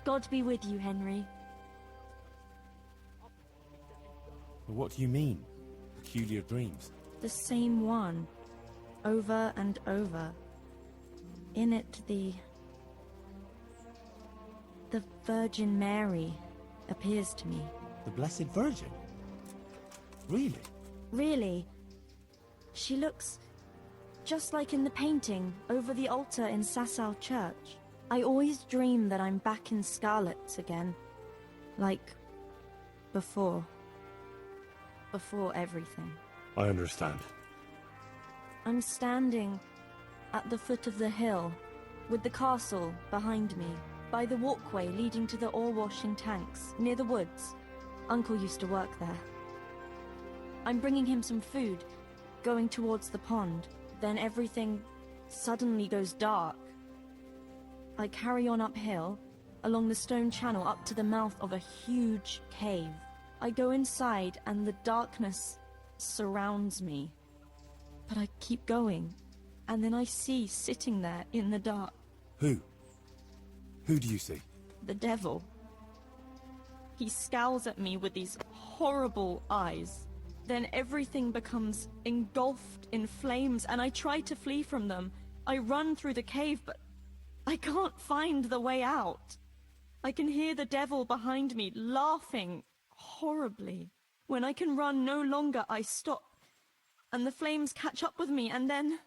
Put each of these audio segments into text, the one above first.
God be with you, Henry. What do you mean? Peculiar dreams? The same one. Over and over. In it, the Virgin Mary appears to me. The Blessed Virgin? Really? Really. She looks just like in the painting over the altar in Sazau church. I always dream that I'm back in Scarlet again. Like before. Before everything. I understand. I'm standing at the foot of the hill, with the castle behind me, by the walkway leading to the ore-washing tanks, near the woods. Uncle used to work there. I'm bringing him some food, going towards the pond. Then everything suddenly goes dark. I carry on uphill, along the stone channel up to the mouth of a huge cave. I go inside and the darkness surrounds me. But I keep going, and then I see sitting there in the dark. Who? Who do you see? The devil. He scowls at me with these horrible eyes. Then everything becomes engulfed in flames, and I try to flee from them. I run through the cave, but I can't find the way out. I can hear the devil behind me laughing horribly. When I can run no longer, I stop, and the flames catch up with me, and then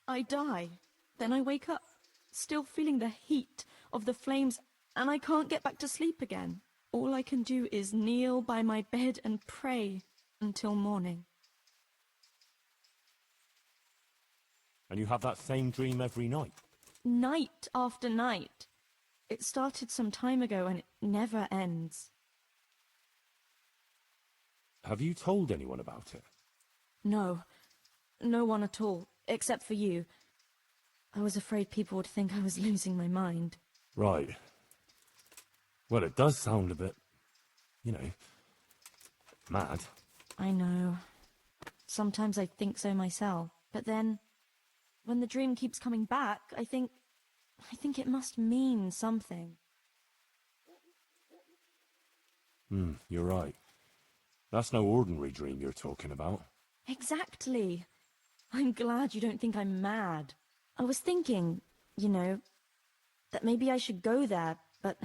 I die. Then I wake up, still feeling the heat of the flames, and I can't get back to sleep again. All I can do is kneel by my bed and pray until morning. And you have that same dream every night? Night after night. It started some time ago and it never ends. Have you told anyone about it? No. No one at all, except for you. I was afraid people would think I was losing my mind. Right. Well, it does sound a bit, mad. I know. Sometimes I think so myself. But then, when the dream keeps coming back, I think it must mean something. You're right. That's no ordinary dream you're talking about. Exactly. I'm glad you don't think I'm mad. I was thinking, that maybe I should go there, but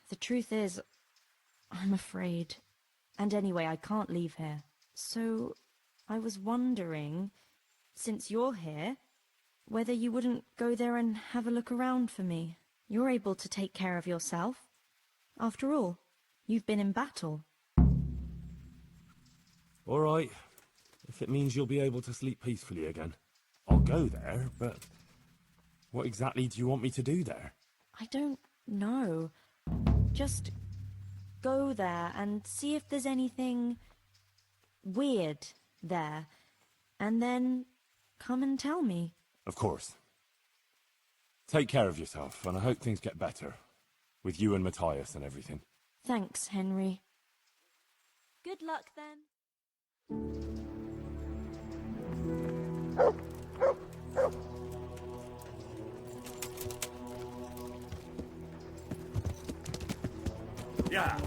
the truth is, I'm afraid. And anyway, I can't leave here. So, I was wondering, since you're here, whether you wouldn't go there and have a look around for me. You're able to take care of yourself. After all, you've been in battle. All right. If it means you'll be able to sleep peacefully again. I'll go there, but what exactly do you want me to do there? I don't know. Just go there and see if there's anything weird there. And then come and tell me. Of course. Take care of yourself, and I hope things get better. With you and Matthias and everything. Thanks, Henry. Good luck, then. Yeah.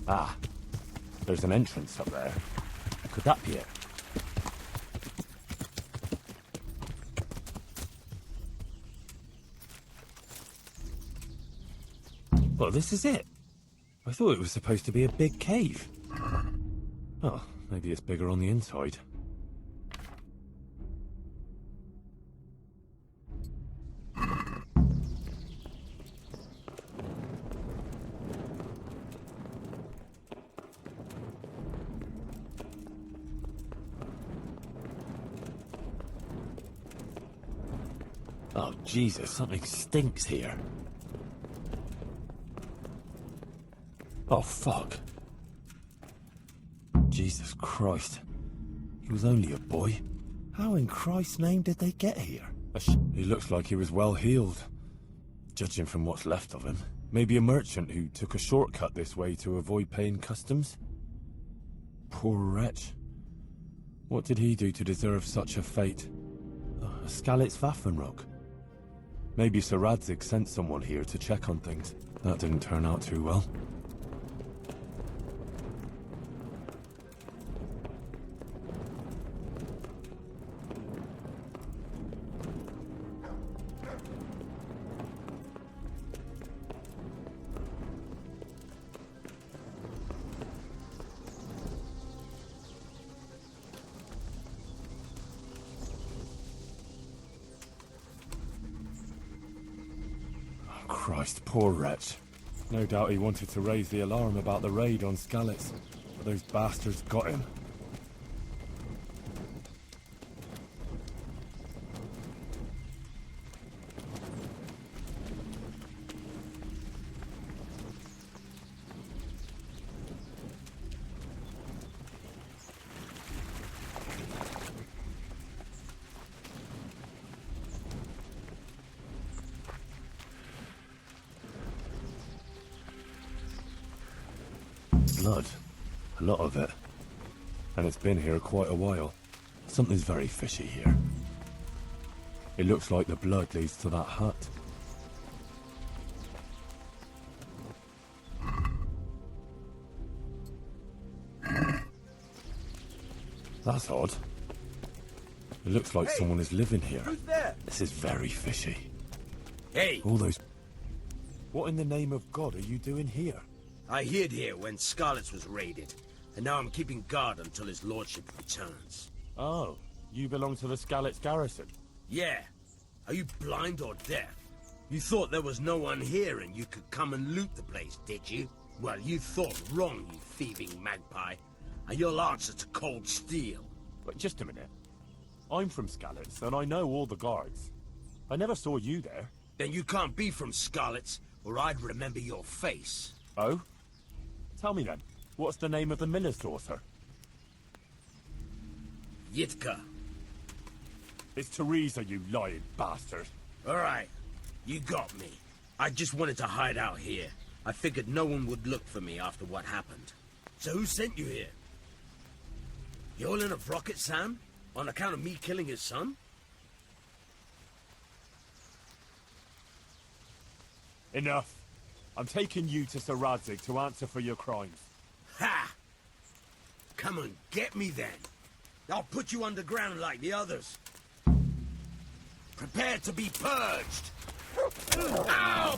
Ah, there's an entrance up there. Could that be it? Well, this is it. I thought it was supposed to be a big cave. Oh, maybe it's bigger on the inside. Oh, Jesus, something stinks here. Oh, fuck. Jesus Christ. He was only a boy. How in Christ's name did they get here? He looks like he was well healed. Judging from what's left of him. Maybe a merchant who took a shortcut this way to avoid paying customs? Poor wretch. What did he do to deserve such a fate? A Skalitz Waffenrock. Maybe Sir Radzig sent someone here to check on things. That didn't turn out too well. Christ, poor wretch. No doubt he wanted to raise the alarm about the raid on Skalitz, but those bastards got him. Blood. A lot of it. And it's been here quite a while. Something's very fishy here. It looks like the blood leads to that hut. That's odd. It looks like someone is living here. Who's there? This is very fishy. Hey, All those... What in the name of God are you doing here? I hid here when Skalitz was raided, and now I'm keeping guard until his lordship returns. Oh, you belong to the Skalitz garrison? Yeah. Are you blind or deaf? You thought there was no one here and you could come and loot the place, did you? Well, you thought wrong, you thieving magpie. And you'll answer to cold steel. Wait, just a minute. I'm from Skalitz, and I know all the guards. I never saw you there. Then you can't be from Skalitz, or I'd remember your face. Oh? Tell me then, what's the name of the miller's daughter? Yitka. It's Teresa, you lying bastard. All right, you got me. I just wanted to hide out here. I figured no one would look for me after what happened. So who sent you here? You all in a rocket, Sam? On account of me killing his son? Enough. I'm taking you to Sir Radzig to answer for your crimes. Ha! Come and get me then. I'll put you underground like the others. Prepare to be purged. Ow!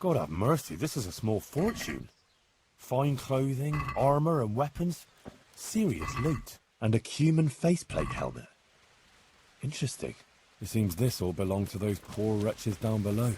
God have mercy, this is a small fortune. Fine clothing, armor and weapons. Serious loot. And a human faceplate helmet. Interesting. It seems this all belonged to those poor wretches down below.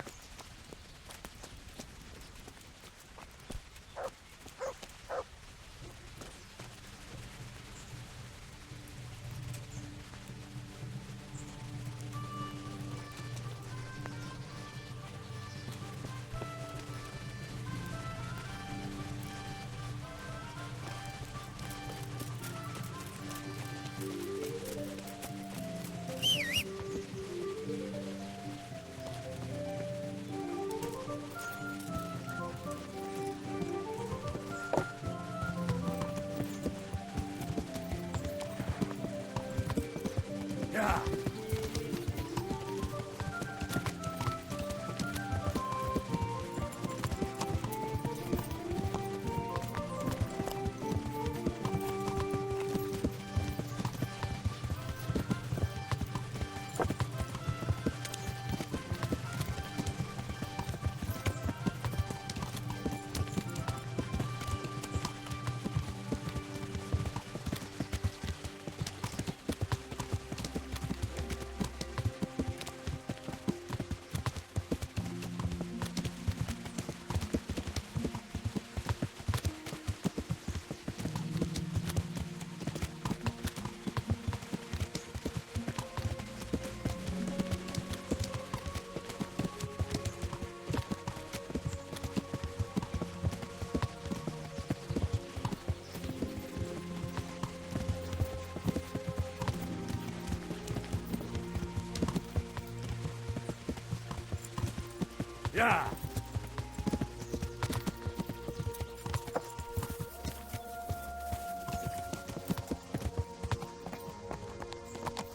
Yeah!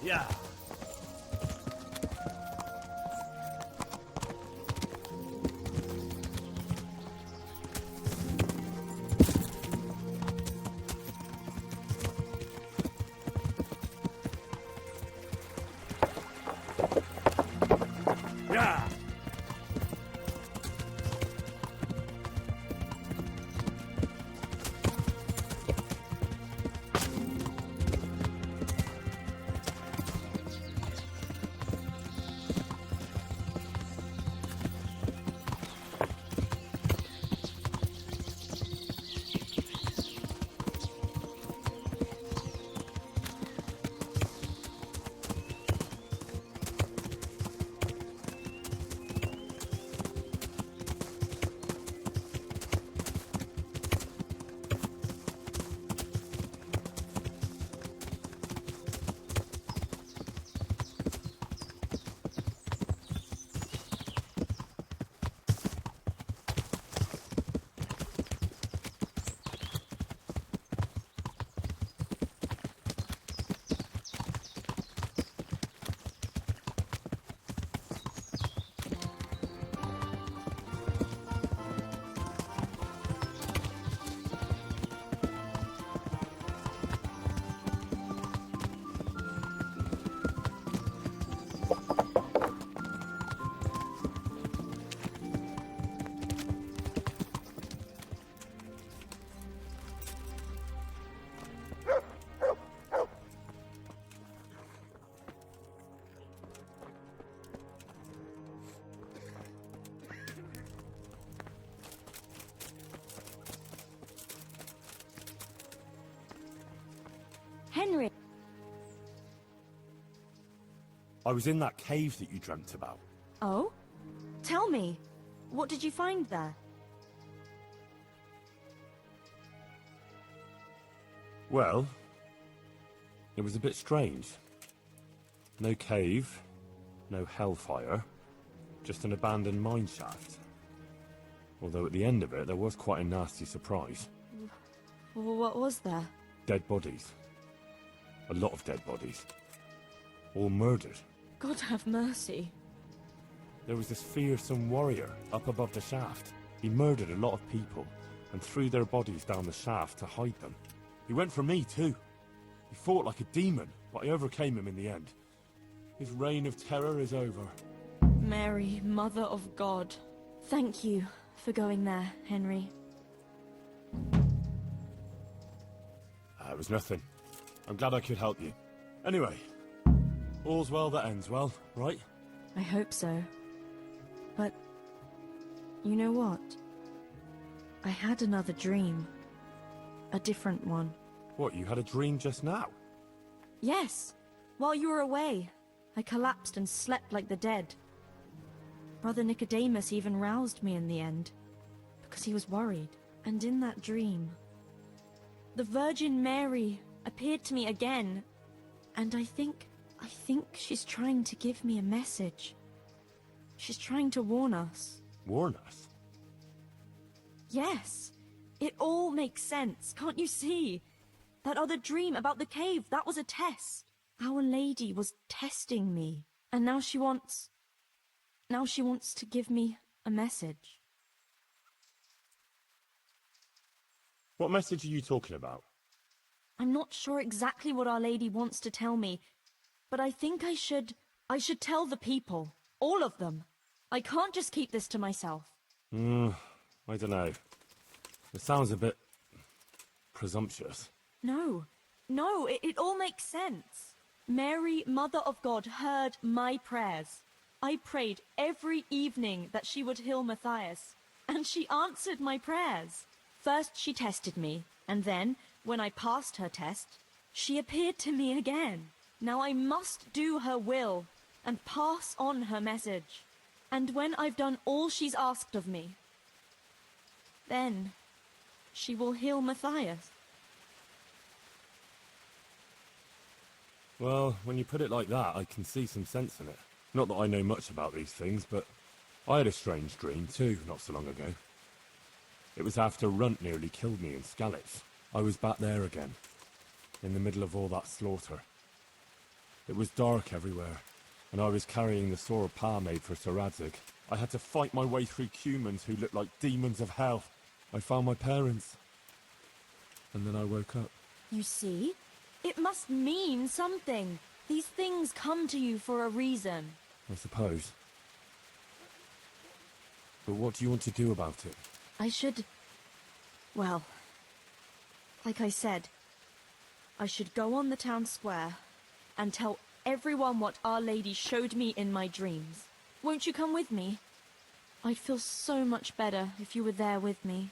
Yeah! Yeah! Henry! I was in that cave that you dreamt about. Oh? Tell me, what did you find there? Well, it was a bit strange. No cave, no hellfire, just an abandoned mine shaft. Although at the end of it, there was quite a nasty surprise. What was there? Dead bodies. A lot of dead bodies. All murdered. God have mercy. There was this fearsome warrior up above the shaft. He murdered a lot of people and threw their bodies down the shaft to hide them. He went for me too. He fought like a demon, but I overcame him in the end. His reign of terror is over. Mary, Mother of God, Thank you for going there, Henry. It was nothing. I'm glad I could help you. Anyway, all's well that ends well, right? I hope so. But, you know what? I had another dream. A different one. What, you had a dream just now? Yes. While you were away, I collapsed and slept like the dead. Brother Nicodemus even roused me in the end, because he was worried. And in that dream, the Virgin Mary appeared to me again, and I think she's trying to give me a message. She's trying to warn us. Warn us? Yes. It all makes sense, can't you see? That other dream about the cave, that was a test. Our Lady was testing me, and now she wants to give me a message. What message are you talking about? I'm not sure exactly what Our Lady wants to tell me, but I think I should tell the people. All of them. I can't just keep this to myself. I don't know. It sounds a bit presumptuous. No, it all makes sense. Mary, Mother of God, heard my prayers. I prayed every evening that she would heal Matthias, and she answered my prayers. First she tested me, and then, when I passed her test, she appeared to me again. Now I must do her will, and pass on her message. And when I've done all she's asked of me, then she will heal Matthias. Well, when you put it like that, I can see some sense in it. Not that I know much about these things, but I had a strange dream too, not so long ago. It was after Runt nearly killed me in Skalitz. I was back there again, in the middle of all that slaughter. It was dark everywhere, and I was carrying the sword Pa made for Sir Radzig. I had to fight my way through humans who looked like demons of hell. I found my parents, and then I woke up. You see? It must mean something. These things come to you for a reason. I suppose. But what do you want to do about it? Well, like I said, I should go on the town square and tell everyone what Our Lady showed me in my dreams. Won't you come with me? I'd feel so much better if you were there with me.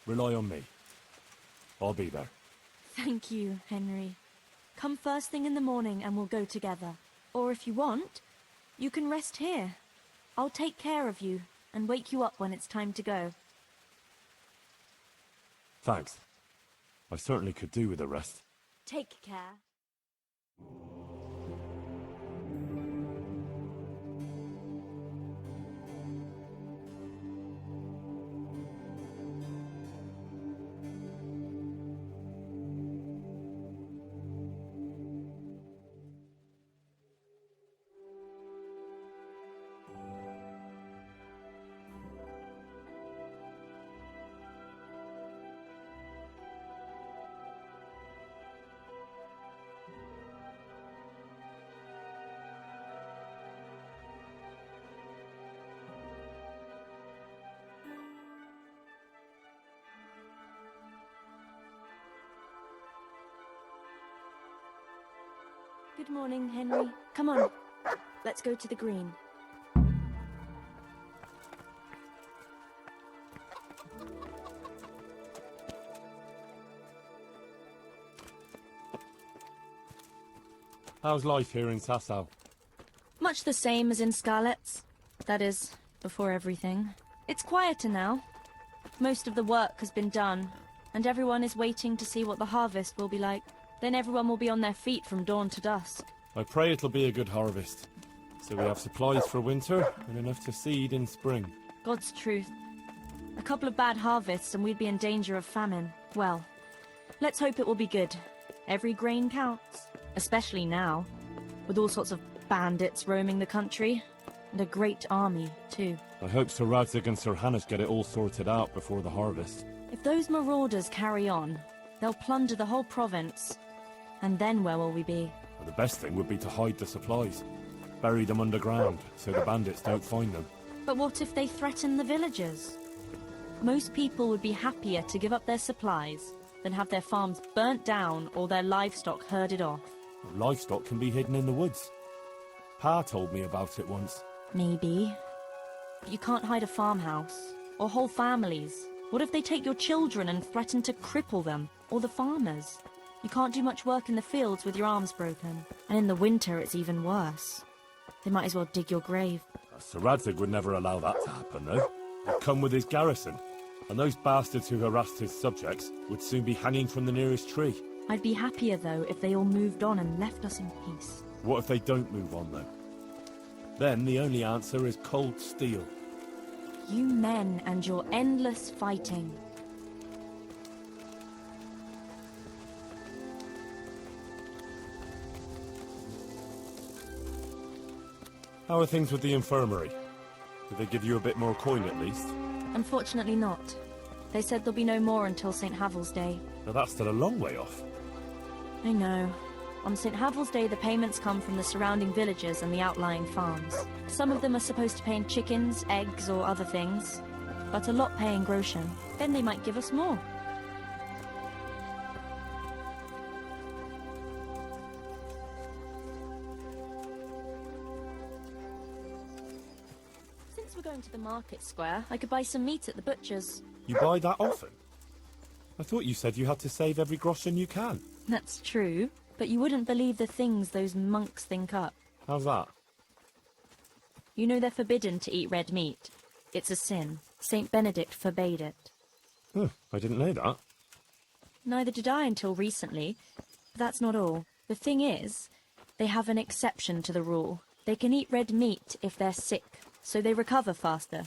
Rely on me. I'll be there. Thank you, Henry. Come first thing in the morning and we'll go together. Or if you want, you can rest here. I'll take care of you and wake you up when it's time to go. Thanks. I certainly could do with a rest. Take care. Good morning, Henry. Come on. Let's go to the green. How's life here in Sasau? Much the same as in Skalitz. That is, before everything. It's quieter now. Most of the work has been done, and everyone is waiting to see what the harvest will be like. Then everyone will be on their feet from dawn to dusk. I pray it'll be a good harvest, so we have supplies for winter and enough to seed in spring. God's truth. A couple of bad harvests and we'd be in danger of famine. Well, let's hope it will be good. Every grain counts, especially now, with all sorts of bandits roaming the country, and a great army, too. I hope Sir Radzig and Sir Hannes get it all sorted out before the harvest. If those marauders carry on, they'll plunder the whole province. And then where will we be? Well, the best thing would be to hide the supplies. Bury them underground, so the bandits don't find them. But what if they threaten the villagers? Most people would be happier to give up their supplies than have their farms burnt down or their livestock herded off. Livestock can be hidden in the woods. Pa told me about it once. Maybe. But you can't hide a farmhouse, or whole families. What if they take your children and threaten to cripple them, or the farmers? You can't do much work in the fields with your arms broken. And in the winter it's even worse. They might as well dig your grave. Sir Radzig would never allow that to happen, though. He'd come with his garrison, and those bastards who harassed his subjects would soon be hanging from the nearest tree. I'd be happier, though, if they all moved on and left us in peace. What if they don't move on, though? Then the only answer is cold steel. You men and your endless fighting. How are things with the infirmary? Did they give you a bit more coin at least? Unfortunately not. They said there'll be no more until St. Havel's Day. Now that's still a long way off. I know. On St. Havel's Day, the payments come from the surrounding villages and the outlying farms. Some of them are supposed to pay in chickens, eggs, or other things, but a lot pay in groschen. Then they might give us more. Since we're going to the market square, I could buy some meat at the butcher's. You buy that often? I thought you said you had to save every groschen you can. That's true, but you wouldn't believe the things those monks think up. How's that? You know they're forbidden to eat red meat. It's a sin. Saint Benedict forbade it. Oh, I didn't know that. Neither did I until recently. But that's not all. The thing is, they have an exception to the rule. They can eat red meat if they're sick, so they recover faster.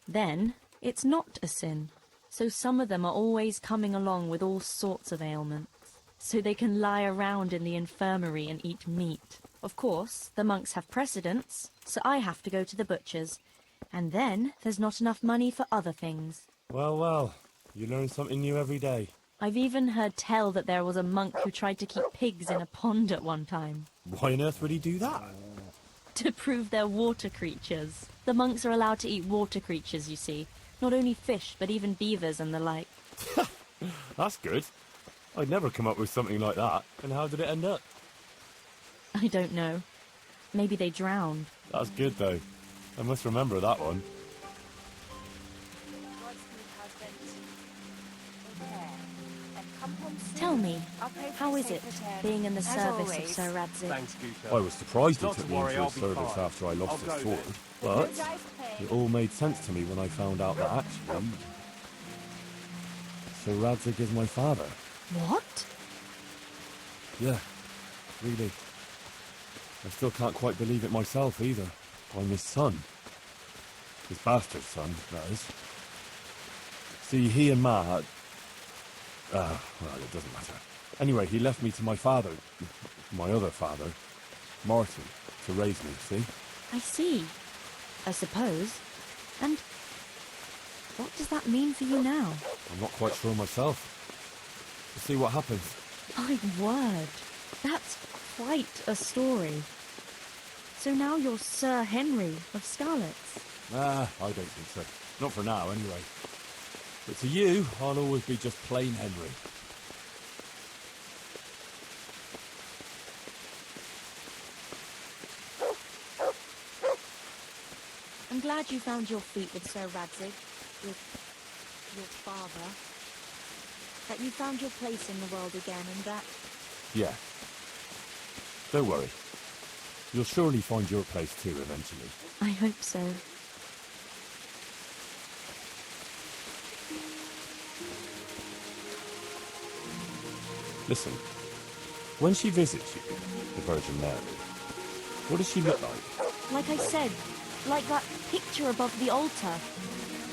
Then, it's not a sin. So some of them are always coming along with all sorts of ailments. So they can lie around in the infirmary and eat meat. Of course, the monks have precedence, so I have to go to the butcher's. And then, there's not enough money for other things. Well, well, you learn something new every day. I've even heard tell that there was a monk who tried to keep pigs in a pond at one time. Why on earth would he do that? To prove they're water creatures. The monks are allowed to eat water creatures, you see. Not only fish, but even beavers and the like. That's good. I'd never come up with something like that. And how did it end up? I don't know. Maybe they drowned. That's good, though. I must remember that one. Tell me, how is it, being in the service of Sir Radzig? Thanks, Guto. I was surprised he Not took to me worry, into I'll his be service fine. after I lost I'll his go sword. then. But it all made sense to me when I found out that actually, Sir Radzig is my father. What? Yeah, really. I still can't quite believe it myself either. I'm his son. His bastard son, that is. See, he and Ma had... well, it doesn't matter. Anyway, he left me to my father, my other father, Martin, to raise me, see? I see. I suppose. And what does that mean for you now? I'm not quite sure myself. We'll see what happens. My word. That's quite a story. So now you're Sir Henry of Scarlets. I don't think so. Not for now, anyway. But to you, I'll always be just plain Henry. I'm glad you found your feet with Sir Radzig, with your father. That you found your place in the world again, and that... Yeah. Don't worry. You'll surely find your place too, eventually. I hope so. Listen, when she visits you, the Virgin Mary, what does she look like? Like I said, like that picture above the altar.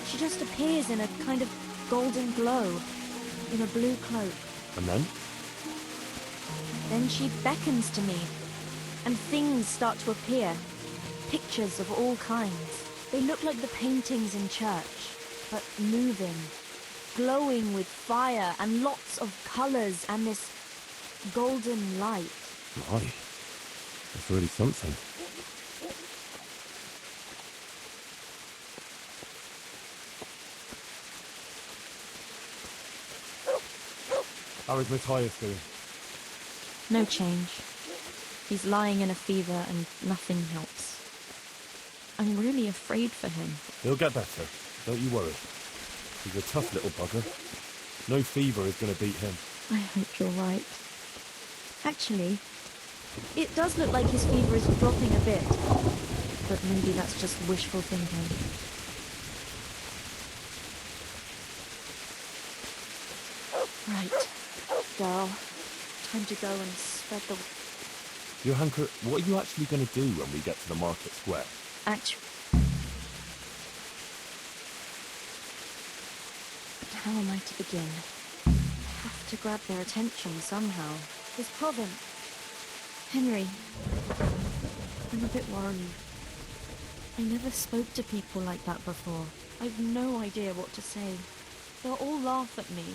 She just appears in a kind of golden glow, in a blue cloak. And then? Then she beckons to me, and things start to appear. Pictures of all kinds. They look like the paintings in church, but moving, glowing with fire and lots of colours and this golden light. My, that's really something. How is Matthias doing? No change. He's lying in a fever and nothing helps. I'm really afraid for him. He'll get better. Don't you worry. He's a tough little bugger. No fever is going to beat him. I hope you're right. Actually, it does look like his fever is dropping a bit. But maybe that's just wishful thinking. Right. Girl. Time to go and spread the... Johanka, what are you actually going to do when we get to the market square? Actually... How am I to begin? I have to grab their attention somehow. This province... Henry... I'm a bit worried. I never spoke to people like that before. I've no idea what to say. They'll all laugh at me.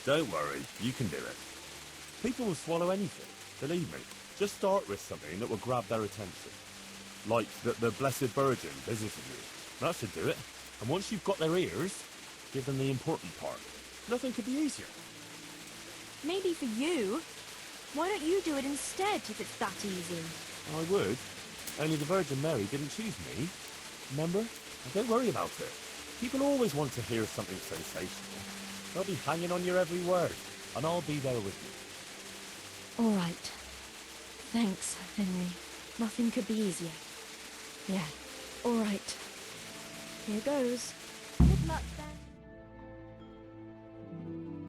Don't worry, you can do it. People will swallow anything, believe me. Just start with something that will grab their attention. Like that the Blessed Virgin visited you. That should do it. And once you've got their ears, give them the important part. Nothing could be easier. Maybe for you. Why don't you do it instead if it's that easy? I would. Only the Virgin Mary didn't choose me. Remember? And don't worry about it. People always want to hear something sensational. They'll be hanging on your every word, and I'll be there with you. All right. Thanks, Henry. Nothing could be easier. Yeah. All right. Here goes. Good luck.